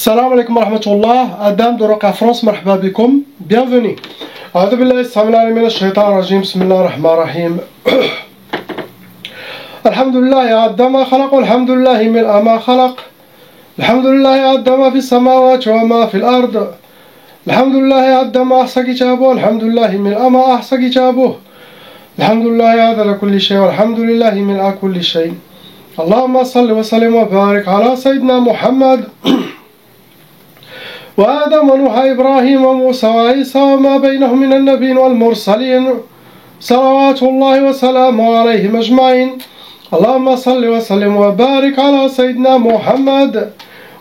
Salam alaikum wa rahmatullah, Adam de Roca France, marhaba bikum, bienvenue. أعوذ بالله السميع العليم من الشيطان الرجيم بسم الله الرحمن الرحيم الحمد لله عد ما خلق والحمد لله ملء ما خلق الحمد لله عد ما في السماوات وما في الأرض الحمد لله عد ما أحصى كتابه الحمد لله ملء ما أحصى كتابه الحمد لله عدد كل شيء والحمد لله ملء كل شيء اللهم صل وسلم وبارك على سيدنا محمد وآدم ونوح إبراهيم وموسى وعيسى وما بينهم من النبيين والمرسلين صلوات الله وسلامه عليهم أجمعين اللهم صل وسلم وبارك على سيدنا محمد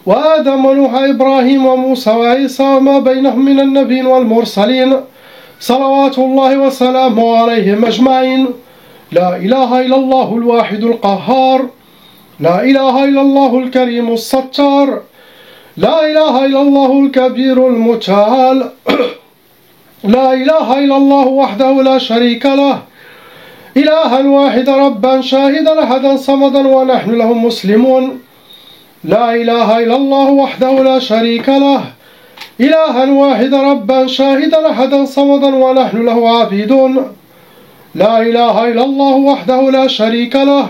وآدم ونوح إبراهيم وموسى وعيسى وما بينهم من النبيين والمرسلين صلوات الله وسلامه عليهم أجمعين لا إله إلا الله الواحد القهار لا إله إلا الله الكريم الستار لا إله إلا الله الكبير المتعال لا إله إلا الله وحده لا شريك له إلها واحدا ربا شاهدا أحدا صمدا ونحن له مسلمون لا إله إلا الله وحده لا شريك له إلها واحدا ربا شاهدا أحدا صمدا ونحن له عابدون لا إله إلا الله وحده لا شريك له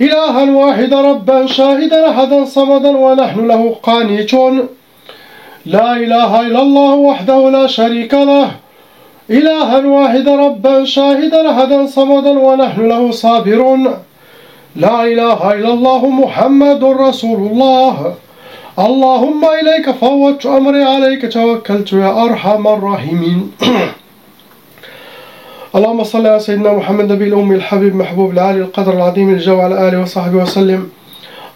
إلها واحدا ربا شاهدا أحدا صمدا ونحن له قانتون لا إله إلا الله وحده لا شريك له إلها واحدا ربا شاهدا أحدا صمدا ونحن له صابرون لا إله إلا الله محمد رسول الله اللهم إليك فوضت أمري عليك توكلت يا أرحم الراحمين اللهم صل على سيدنا محمد نبي الأمي الحبيب محبوب العالي القدر العظيم الجو على آله وصحبه وسلم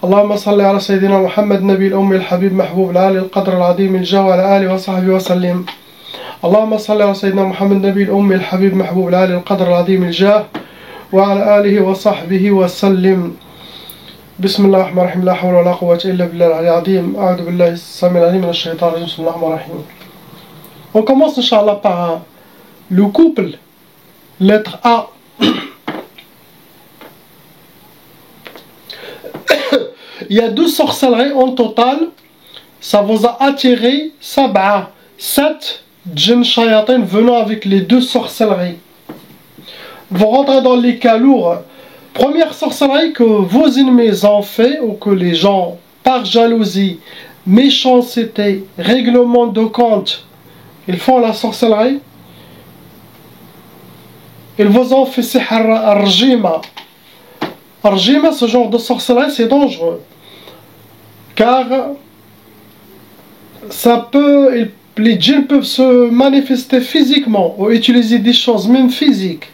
اللهم صل على سيدنا محمد نبي الأمي الحبيب محبوب العالي القدر العظيم الجو على آله وصحبه وسلم اللهم صل على سيدنا محمد نبي الأمي الحبيب محبوب العالي القدر العظيم الجاه وعلى آله وصحبه وسلم بسم الله الرحمن الرحيم لا حول ولا قوة إلا بالله العلي العظيم أعوذ بالله السميع العليم من الشيطان الرجيم بسم الله الرحمن الرحيم. On commence Inch'Allah par le couple. Lettre A. Il y a 2 sorcelleries en total. Ça vous a attiré 7 djinns shayatin venant avec les 2 sorcelleries. Vous rentrez dans les cas lourds. Première sorcellerie que vos ennemis ont fait ou que les gens, par jalousie, méchanceté, règlement de compte, ils font la sorcellerie. Ils vous ont fait sihr arjima. Arjima, ce genre de sorcellerie, c'est dangereux. Car les djinns peuvent se manifester physiquement ou utiliser des choses même physiques.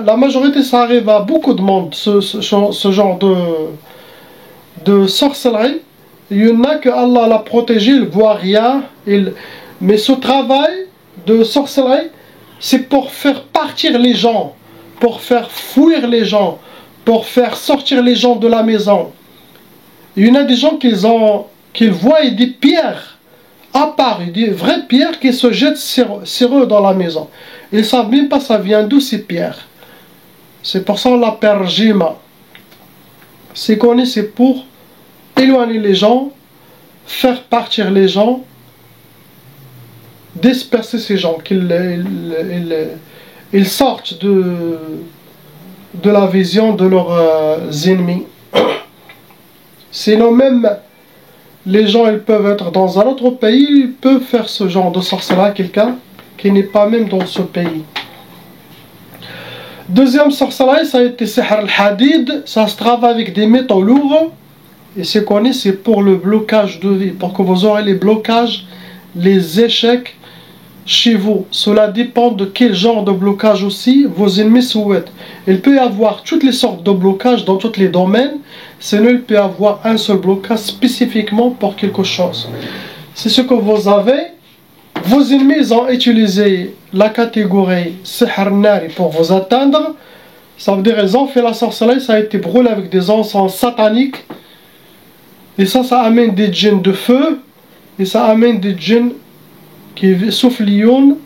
La majorité, ça arrive à beaucoup de monde, ce genre de sorcellerie. Il y en a que Allah l'a protégé, il ne voit rien. Mais ce travail de sorcellerie, c'est pour faire partir les gens, pour faire fuir les gens, pour faire sortir les gens de la maison. Il y en a des gens qui voient des pierres apparaître, des vraies pierres qui se jettent sur eux dans la maison. Ils ne savent même pas ça vient d'où ces pierres. C'est pour ça qu'on l'appelle Jima. C'est connu, c'est pour éloigner les gens, faire partir les gens, disperser ces gens, qu'ils sortent de la vision de leurs ennemis. Sinon même, les gens ils peuvent être dans un autre pays, ils peuvent faire ce genre de sorcellerie à quelqu'un qui n'est pas même dans ce pays. Deuxième sorcellerie, ça a été sihr al-hadid, ça se travaille avec des métaux lourds, et c'est connu, c'est pour le blocage de vie, pour que vous aurez les blocages, les échecs, chez vous. Cela dépend de quel genre de blocage aussi vos ennemis souhaitent. Il peut y avoir toutes les sortes de blocages dans tous les domaines, sinon il peut y avoir un seul blocage spécifiquement pour quelque chose. C'est ce que vous avez. Vos ennemis ont utilisé la catégorie sihr nari pour vous atteindre. Ça veut dire ils ont fait la sorcellerie, ça a été brûlé avec des encens sataniques. Et ça amène des djinns de feu. Et ça amène des djinns qui soufflion,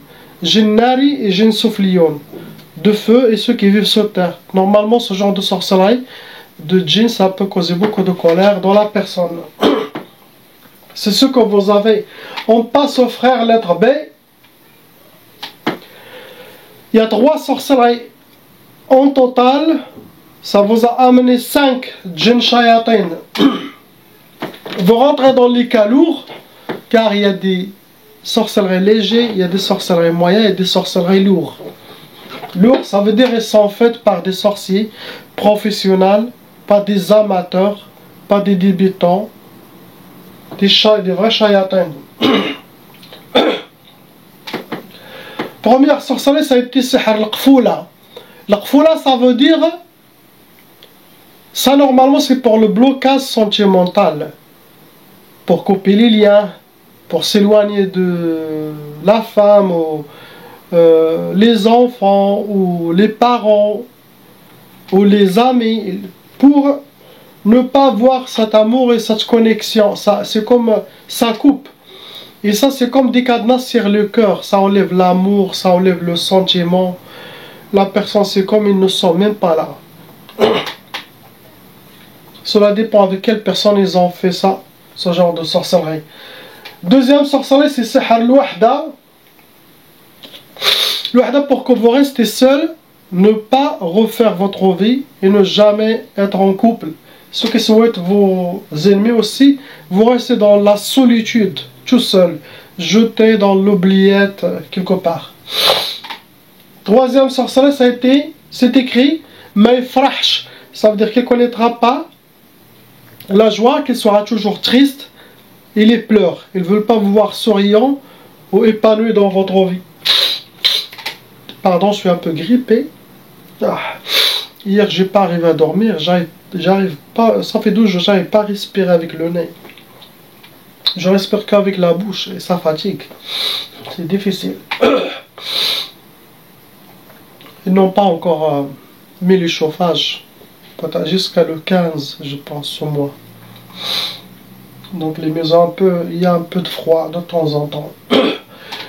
djinns nari et djinns soufflion, de feu et ceux qui vivent sur terre. Normalement, ce genre de sorcellerie de djinns, ça peut causer beaucoup de colère dans la personne. c'est ce que vous avez. On passe au frère lettre B. Il y a 3 sorcelleries. En total, ça vous a amené 5 djinn shayatin. Vous rentrez dans les cas lourds, car il y a des sorcelleries légers, il y a des sorcelleries moyennes et des sorcelleries lourdes. Lourd, ça veut dire qu'elles sont faites par des sorciers professionnels, pas des amateurs, pas des débutants, des vrais shayatins. Première sorcellerie, ça a été sihr al-qfoula. L'qfoula, ça veut dire, ça normalement c'est pour le blocage sentimental, pour couper les liens, pour s'éloigner de la femme, ou les enfants, ou les parents, ou les amis, pour ne pas voir cet amour et cette connexion. C'est comme, ça coupe. Et ça c'est comme des cadenas sur le cœur, ça enlève l'amour, ça enlève le sentiment. La personne c'est comme ils ne sont même pas là. Cela dépend avec quelle personne ils ont fait ça, ce genre de sorcellerie. Deuxième sorcellerie, c'est sihr al-wahda. L'wahda, pour que vous restez seul, ne pas refaire votre vie et ne jamais être en couple. Ceux qui souhaitent vos ennemis aussi, vous restez dans la solitude, tout seul, jeté dans l'oubliette quelque part. Troisième sorcellerie, c'est écrit Maïfrahsh. Ça veut dire qu'il ne connaîtra pas la joie, qu'il sera toujours triste. Il pleure. Il ne veut pas vous voir souriant ou épanoui dans votre vie. Pardon, je suis un peu grippé. Hier, j'ai pas arrivé à dormir. J'arrive pas. Ça fait 12 jours, j'arrive pas à respirer avec le nez. Je respire qu'avec la bouche et ça fatigue. C'est difficile. Ils n'ont pas encore mis le chauffage. Jusqu'à le 15, je pense, au mois. Donc les maisons, il y a un peu de froid de temps en temps.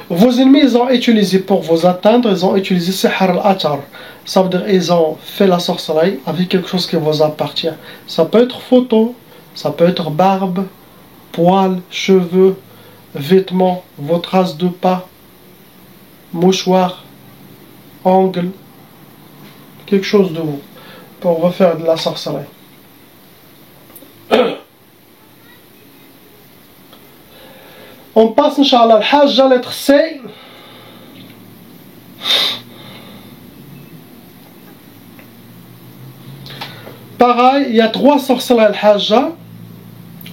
Vos ennemis, ils ont utilisé pour vous atteindre, ils ont utilisé sihr al-atar. Ça veut dire ils ont fait la sorcellerie avec quelque chose qui vous appartient. Ça peut être photo, ça peut être barbe, poils, cheveux, vêtements, vos traces de pas, mouchoirs, ongles, quelque chose de vous pour refaire de la sorcellerie. On passe, Inch'Allah, al-Hajja, lettre C. Pareil, il y a 3 sorcelleries al-Hajja.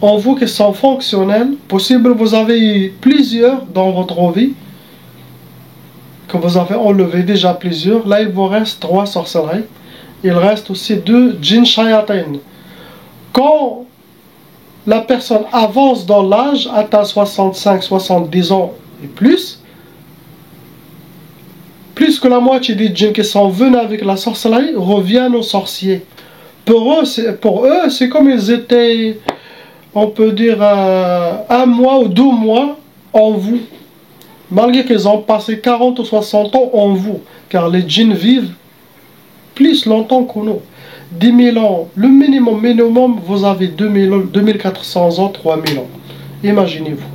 En vous qui sont fonctionnels. Possible, vous avez plusieurs dans votre vie. Que vous avez enlevé déjà plusieurs. Là, il vous reste 3 sorcelleries. Il reste aussi 2 djinn shayatin. Quand la personne avance dans l'âge, atteint 65, 70 ans et plus que la moitié des djinns qui sont venus avec la sorcellerie reviennent aux sorciers. Pour eux, c'est comme ils étaient, on peut dire, 1 mois ou 2 mois en vous. Malgré qu'ils ont passé 40 ou 60 ans en vous. Car les djinns vivent plus longtemps que nous. 10 000 ans, le minimum, vous avez 2400 ans, 3000 ans. Imaginez-vous.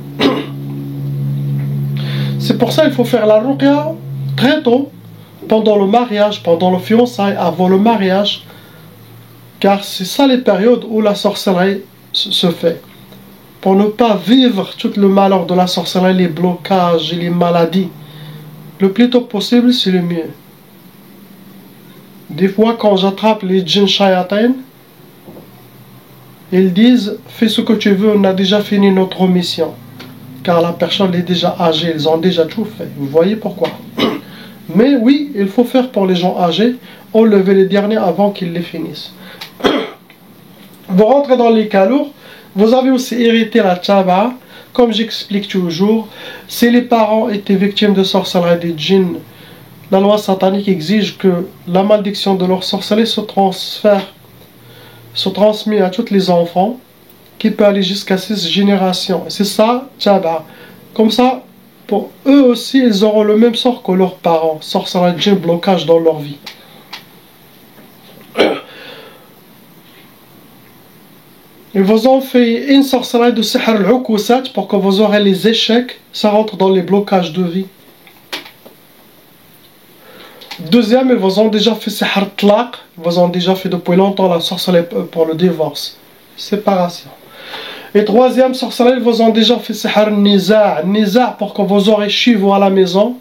C'est pour ça qu'il faut faire la ruqya très tôt, pendant le mariage, pendant le fiançailles, avant le mariage. Car c'est ça les périodes où la sorcellerie se fait. Pour ne pas vivre tout le malheur de la sorcellerie, les blocages et les maladies. Le plus tôt possible, c'est le mieux. Des fois, quand j'attrape les djinns shayatin, ils disent « Fais ce que tu veux, on a déjà fini notre mission. » Car la personne est déjà âgée, ils ont déjà tout fait. Vous voyez pourquoi. Mais oui, il faut faire pour les gens âgés, enlever les derniers avant qu'ils les finissent. Vous rentrez dans les cas lourds, vous avez aussi hérité la tchaba. Comme j'explique toujours, si les parents étaient victimes de sorcellerie des djinns, la loi satanique exige que la malédiction de leur sorcellerie se transmet à tous les enfants, qui peut aller jusqu'à 6 générations. C'est ça, tchaba. Comme ça, pour eux aussi, ils auront le même sort que leurs parents. Sorcellerie, djinn, blocage dans leur vie. Ils vous ont fait une sorcellerie de sihr al-ukusat pour que vous aurez les échecs. Ça rentre dans les blocages de vie. Deuxième, ils vous ont déjà fait sihr tlaq. Ils vous ont déjà fait depuis longtemps la sorcellerie pour le divorce. Séparation. Et troisième sorcellerie, ils vous ont déjà fait sihr niza'. Niza' pour que vous aurez chez vous à la maison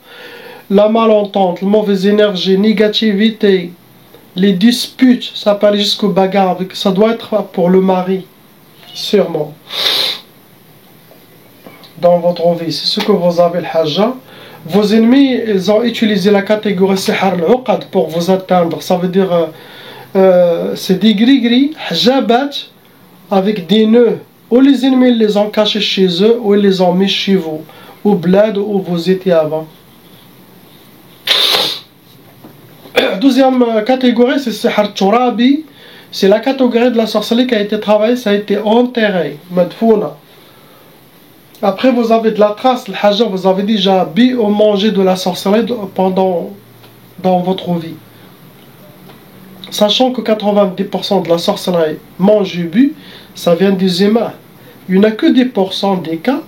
la malentente, la mauvaise énergie, négativité, les disputes, ça peut aller jusqu'au bagarre. Ça doit être pour le mari. Sûrement. Dans votre vie, c'est ce que vous avez le hajja. Vos ennemis, ils ont utilisé la catégorie sihr al-uqad pour vous atteindre. Ça veut dire, c'est des gris-gris, hajabat, avec des nœuds. Ou les ennemis ils les ont cachés chez eux, ou ils les ont mis chez vous. Ou bled, où vous étiez avant. Deuxième catégorie, c'est sihr turabi. C'est la catégorie de la sorcellerie qui a été travaillée, ça a été enterré, madfouna. Après, vous avez de la trace, le hajja, vous avez déjà bu ou mangé de la sorcellerie dans votre vie. Sachant que 90% de la sorcellerie mange et bu, ça vient des humains. Il n'y a que 10% des cas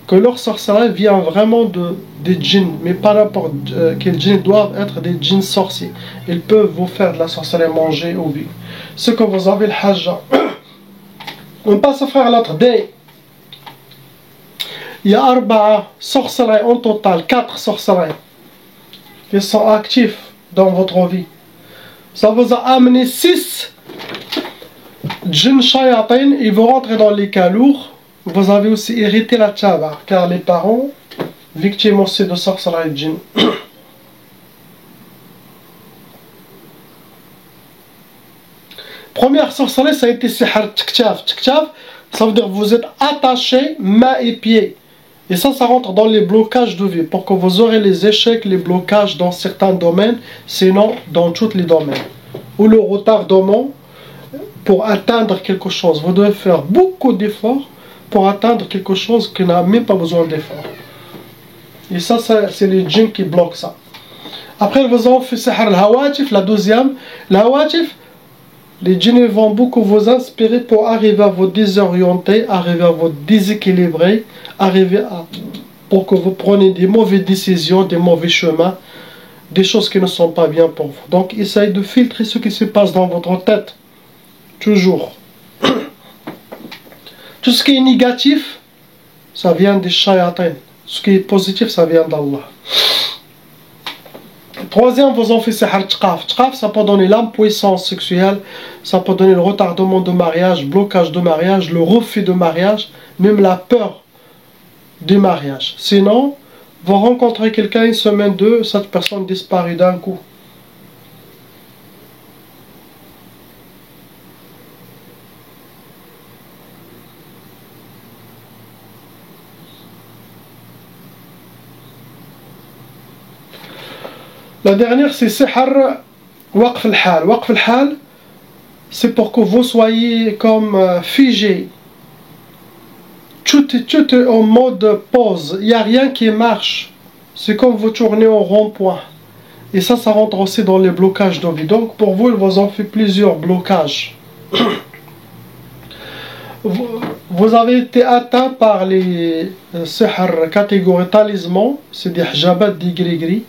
que leur sorcellerie vient vraiment des djinns, mais pas n'importe quel djinn, doivent être des djinns sorciers. Ils peuvent vous faire de la sorcellerie manger ou bu. Ce que vous avez le hajja. On passe à faire l'autre day. Il y a 4 sorcelleries en total, 4 sorcelleries qui sont actifs dans votre vie. Ça vous a amené 6 djinns shayatin, ils vont rentrer dans les cas lourds. Vous avez aussi hérité la tchaba, car les parents, victimes aussi de sorcellerie de djinn. Première sorcellerie, ça a été sihr tkhtaf. Tkhtaf, ça veut dire que vous êtes attaché mains et pieds. Et ça rentre dans les blocages de vie, pour que vous aurez les échecs, les blocages dans certains domaines, sinon dans tous les domaines. Ou le retardement pour atteindre quelque chose. Vous devez faire beaucoup d'efforts pour atteindre quelque chose qui n'a même pas besoin d'efforts. Et ça c'est les djinns qui bloquent ça. Après, ils vous ont fait sihr al-hawatif, la deuxième. L'hawatif, les djinns vont beaucoup vous inspirer pour arriver à vous désorienter, arriver à vous déséquilibrer, pour que vous preniez des mauvaises décisions, des mauvais chemins, des choses qui ne sont pas bien pour vous. Donc, essayez de filtrer ce qui se passe dans votre tête. Toujours. Tout ce qui est négatif, ça vient des shayatin. Ce qui est positif, ça vient d'Allah. Troisième, vous en faites sihr tqaf. Tqaf, ça peut donner l'impuissance sexuelle, ça peut donner le retardement de mariage, blocage de mariage, le refus de mariage, même la peur du mariage. Sinon, vous rencontrez quelqu'un une semaine, deux, cette personne disparaît d'un coup. La dernière, c'est sihr waqf al-hal. Waqf al-hal, c'est pour que vous soyez comme figé. Tout est en mode pause. Il n'y a rien qui marche. C'est comme vous tournez en rond-point. Et ça rentre aussi dans les blocages de vie. Donc pour vous, ils vous ont fait plusieurs blocages. Vous avez été atteint par les sihr catégorie talisman. C'est des hijabat, des gris-gris.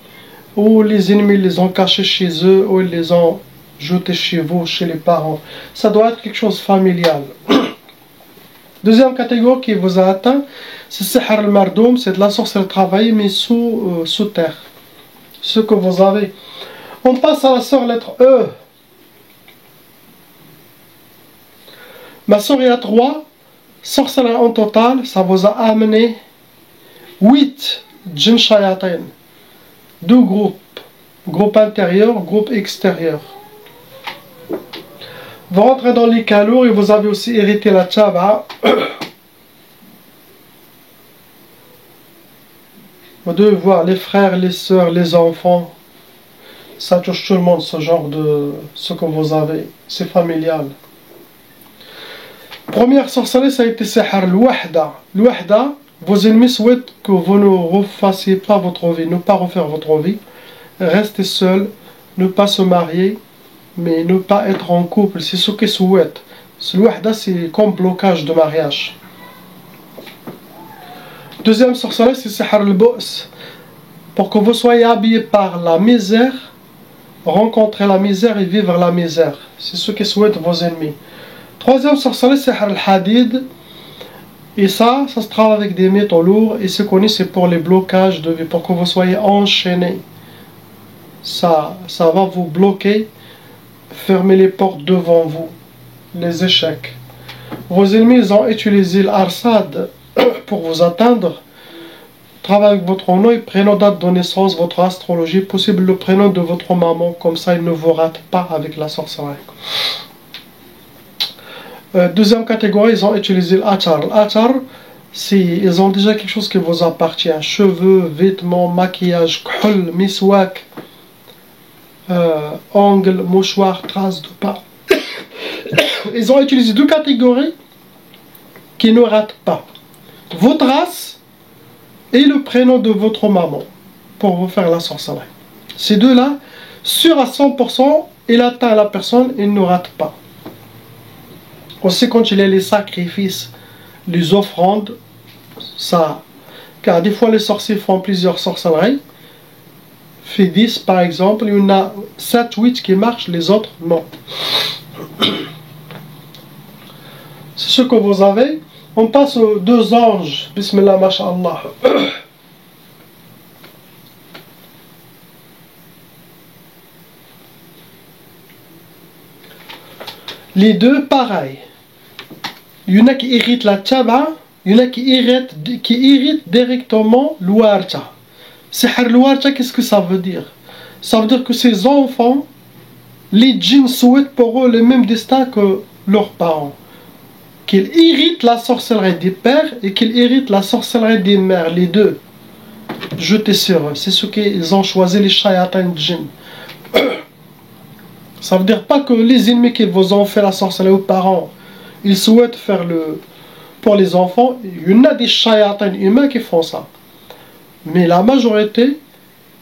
Ou les ennemis les ont cachés chez eux, ou ils les ont jetés chez vous, chez les parents. Ça doit être quelque chose de familial. Deuxième catégorie qui vous a atteint, c'est sihr al-mardoum, c'est de la sorcellerie travaillée, mais sous terre. Ce que vous avez. On passe à la sœur lettre E. Ma sœur, il y a 3 sorcelleries en total, ça vous a amené 8 djinns shayatin. 2 groupes, groupe intérieur, groupe extérieur. Vous rentrez dans les cas lourds et vous avez aussi hérité la tchaba. Vous devez voir les frères, les sœurs, les enfants. Ça touche tout le monde, ce genre de... ce que vous avez. C'est familial. Première sorcellerie, ça a été sihr al-wahda. Al-wahda, vos ennemis souhaitent que vous ne refassiez pas votre vie, ne pas refaire votre vie. Restez seul, ne pas se marier, mais ne pas être en couple. C'est ce qu'ils souhaitent. الوحدة c'est comme blocage de mariage. Deuxième sorcellerie, c'est sihr al-bu's. Pour que vous soyez habillés par la misère, rencontrer la misère et vivre la misère. C'est ce que souhaitent vos ennemis. Troisième sorcellerie, c'est sihr al-hadid. Et ça se travaille avec des métaux lourds et c'est connu, c'est pour les blocages de vie, pour que vous soyez enchaînés. Ça va vous bloquer, fermer les portes devant vous, les échecs. Vos ennemis, ils ont utilisé l'arsad pour vous atteindre. Travaillez avec votre nom et prénom, date de naissance, votre astrologie, possible le prénom de votre maman, comme ça ils ne vous ratent pas avec la sorcellerie. Deuxième catégorie, ils ont utilisé l'achar. L'achar, ils ont déjà quelque chose qui vous appartient. Cheveux, vêtements, maquillage, khul, miswak, ongles, mouchoirs, traces de pas. Ils ont utilisé deux catégories qui ne ratent pas. Votre race et le prénom de votre maman pour vous faire la sorcellerie. Ces deux-là, sûr à 100%, il atteint la personne, il ne rate pas. Aussi quand il y a les sacrifices, les offrandes, ça, car des fois les sorciers font plusieurs sorcelleries, fait 10 par exemple, il y en a 7, 8 qui marchent, les autres non. C'est ce que vous avez. On passe aux deux anges, bismillah, masha'Allah. Les deux pareils. Il y en a qui irritent la tchaba, il y en a qui irritent directement l'ouarcha. Sihr l'ouarcha, qu'est-ce que ça veut dire? Ça veut dire que ces enfants, les djinns souhaitent pour eux le même destin que leurs parents. Qu'ils irritent la sorcellerie des pères et qu'ils irritent la sorcellerie des mères, les deux. Jetez sur eux. C'est ce qu'ils ont choisi, les shayatans djinns. Ça veut dire pas que les ennemis qui vous ont fait la sorcellerie aux parents, ils souhaitent faire pour les enfants. Il y en a des shayatans humains qui font ça. Mais la majorité,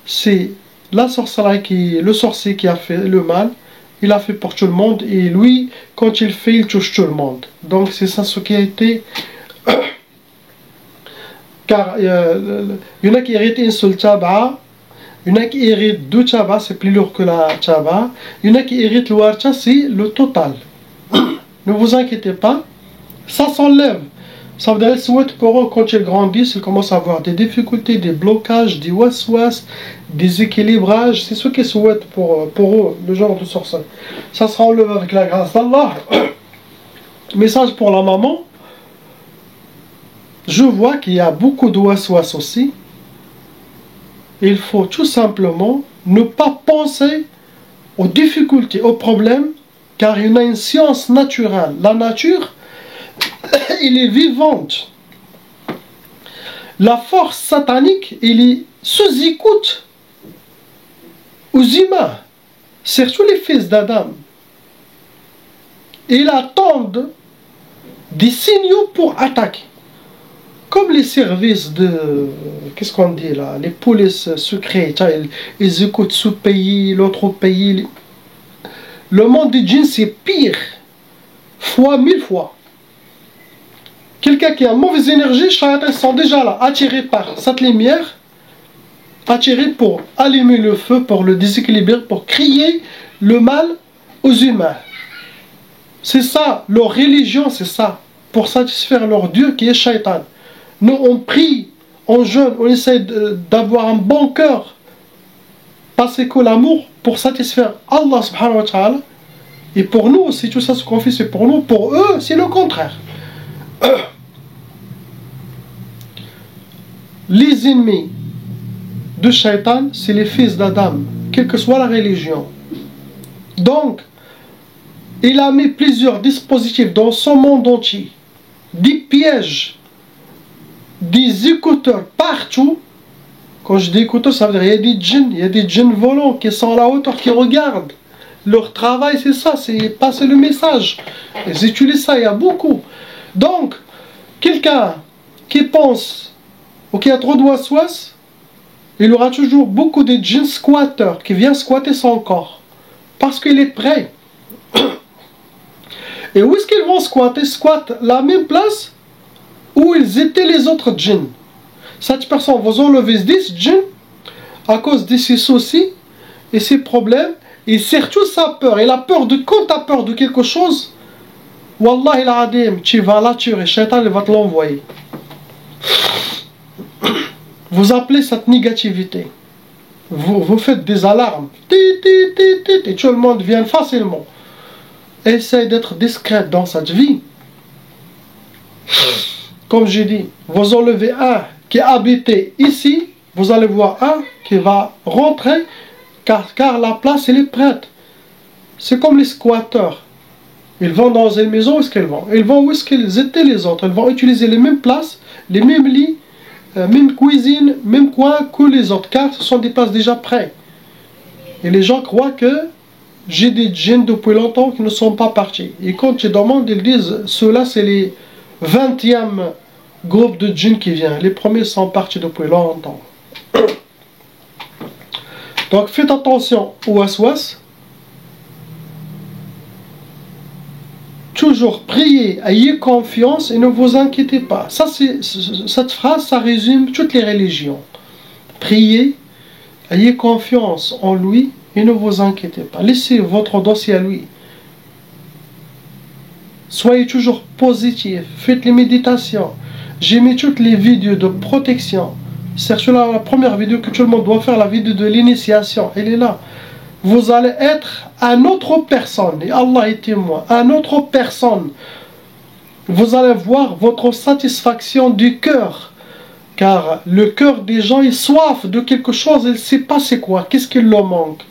c'est la sorcellerie le sorcier qui a fait le mal. Il a fait pour tout le monde et lui, quand il fait, il touche tout le monde. Donc c'est ça ce qui a été... Car il y en a qui héritent une seule tchaba, il y en a qui héritent deux tchabas, c'est plus lourd que la tchaba. Il y en a qui héritent le warcha, c'est le total. Ne vous inquiétez pas, ça s'enlève. Ça veut dire souhaite pour eux, quand ils grandissent, ils commencent à avoir des difficultés, des blocages, des waswas, des équilibrages. C'est ce qu'ils souhaitent pour eux, le genre de sorcellerie. Ça sera enlevé avec la grâce d'Allah. Message pour la maman. Je vois qu'il y a beaucoup de waswas aussi. Il faut tout simplement ne pas penser aux difficultés, aux problèmes, car il y a une science naturelle. La nature, elle est vivante. La force satanique, elle est sous-écoute aux humains, surtout les fils d'Adam. Ils attendent des signaux pour attaquer. Comme les services de... Qu'est-ce qu'on dit là? Les polices secrètes, ils écoutent ce pays, l'autre pays. Le monde des djinns, c'est pire. Fois 1000 fois. Quelqu'un qui a mauvaise énergie, les shayatans sont déjà là, attirés par cette lumière, attirés pour allumer le feu, pour le déséquilibrer, pour crier le mal aux humains. C'est ça, leur religion, c'est ça. Pour satisfaire leur Dieu qui est shaytan. Nous, on prie, on jeûne, on essaie d'avoir un bon cœur. Parce que l'amour, pour satisfaire Allah subhanahu wa ta'ala, et pour nous aussi, tout ça ce qu'on fait, c'est pour nous. Pour eux, c'est le contraire. Les ennemis de Shaitan, c'est les fils d'Adam, quelle que soit la religion. Donc, il a mis plusieurs dispositifs dans son monde entier, des pièges, des écouteurs partout. Quand je dis écouteurs, ça veut dire il y a des djinns volants qui sont à la hauteur, qui regardent. Leur travail, c'est ça, c'est passer le message. Ils utilisent ça, il y a beaucoup. Donc, quelqu'un qui pense ou qui a trop de waswas, il aura toujours beaucoup de djinns squatteurs qui viennent squatter son corps. Parce qu'il est prêt. Et où est-ce qu'ils vont squatter? Squattent la même place où ils étaient les autres djinns. Cette personne vous enlevez 10 djinns à cause de ses soucis et ses problèmes. Et surtout sa peur. Il a peur de, quand tu as peur de quelque chose, Wallah il adim, tu vas l'attirer, Shaitan il va te l'envoyer. Vous appelez cette négativité. Vous faites des alarmes. Et tout le monde vient facilement. Essaye d'être discrète dans cette vie. Comme j'ai dit, vous enlevez un qui habitait ici, vous allez voir un qui va rentrer car la place elle est prête. C'est comme les squatteurs. Ils vont dans une maison, où est-ce qu'ils vont? Ils vont où est-ce qu'ils étaient les autres. Ils vont utiliser les mêmes places, les mêmes lits, même cuisine, même coin que les autres, car ce sont des places déjà prêtes. Et les gens croient que j'ai des djinns depuis longtemps qui ne sont pas partis. Et quand ils demandent, ils disent, ceux-là c'est les 20e groupe de djinns qui vient. Les premiers sont partis depuis longtemps. Donc faites attention au waswas. Toujours priez, ayez confiance et ne vous inquiétez pas. Ça, cette phrase, ça résume toutes les religions. Priez, ayez confiance en lui et ne vous inquiétez pas. Laissez votre dossier à lui. Soyez toujours positif. Faites les méditations. J'ai mis toutes les vidéos de protection. C'est la première vidéo que tout le monde doit faire, la vidéo de l'initiation. Elle est là. Vous allez être une autre personne. Et Allah est témoin. Une autre personne. Vous allez voir votre satisfaction du cœur. Car le cœur des gens est soif de quelque chose. Il ne sait pas c'est quoi. Qu'est-ce qu'il leur manque?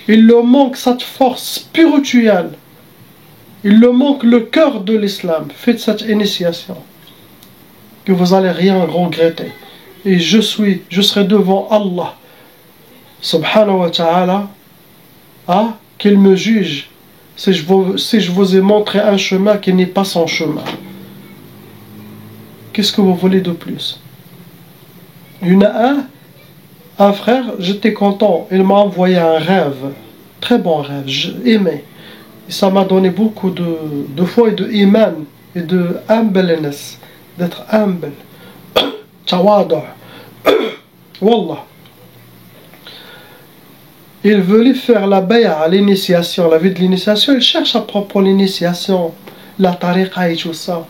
Il leur manque cette force spirituelle. Il leur manque le cœur de l'islam. Faites cette initiation. Que vous n'allez rien regretter. Et je serai devant Allah. Subhanahu wa ta'ala. Qu'il me juge si je vous ai montré un chemin qui n'est pas son chemin. Qu'est-ce que vous voulez de plus? Il y en a un frère, j'étais content, il m'a envoyé un rêve, très bon rêve, j'aimais. Et ça m'a donné beaucoup de foi et de iman et de humbleness, d'être humble. Tawada. Wallah. Il voulait faire la bay'a à l'initiation, la vie de l'initiation. Il cherche à propos l'initiation, la tariqa et tout ça.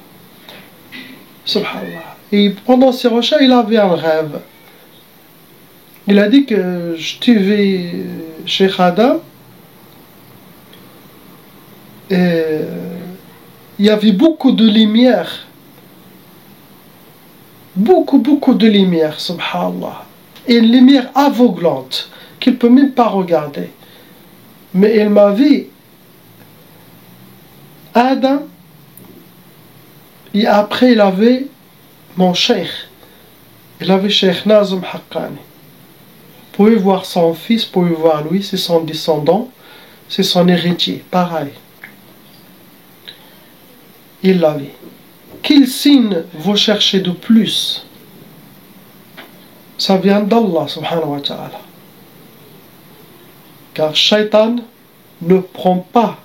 Subhanallah. Et pendant ses recherches, il avait un rêve. Il a dit que je t'ai vu chez Khada. Et il y avait beaucoup de lumière. Beaucoup de lumière, subhanallah. Et une lumière aveuglante. Qu'il ne peut même pas regarder. Mais il m'a vu Adam et après il avait mon cheikh. Il avait Cheikh Nazm Haqqani. Vous pouvez voir son fils, vous pouvez voir lui, c'est son descendant, c'est son héritier, pareil. Il l'a vu. Quel signe vous cherchez de plus? Ça vient d'Allah subhanahu wa ta'ala. Car Shaitan ne prend pas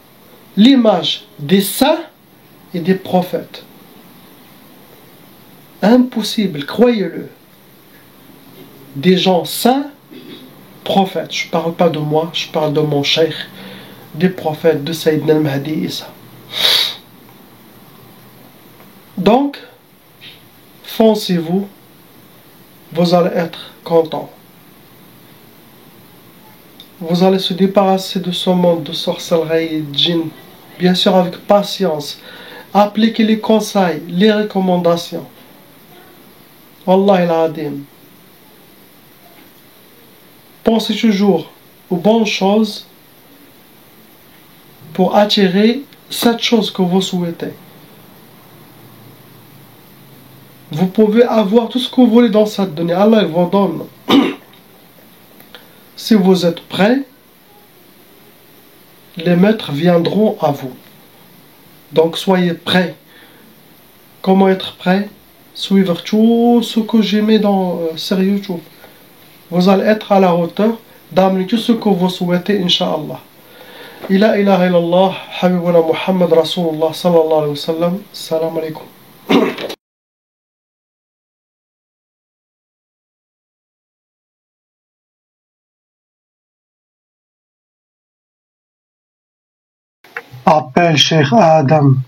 l'image des saints et des prophètes. Impossible, croyez-le. Des gens saints, prophètes. Je ne parle pas de moi, je parle de mon cheikh, des prophètes, de Sayyidina al-Mahdi Isa. Donc, foncez-vous, vous allez être contents. Vous allez se débarrasser de ce monde de sorcellerie et de djinn, bien sûr avec patience. Appliquez les conseils, les recommandations. Wallah al-Adim. Pensez toujours aux bonnes choses pour attirer cette chose que vous souhaitez. Vous pouvez avoir tout ce que vous voulez dans cette donnée. Allah il vous donne. Si vous êtes prêts, les maîtres viendront à vous. Donc soyez prêts. Comment être prêt? Suivre tout ce que j'ai mis sur YouTube. Vous allez être à la hauteur d'amener tout ce que vous souhaitez, Inch'Allah. لا إله إلا الله حبيبنا محمد رسول الله صلى الله عليه وسلم. السلام عليكم. Appelle Cheikh Adam.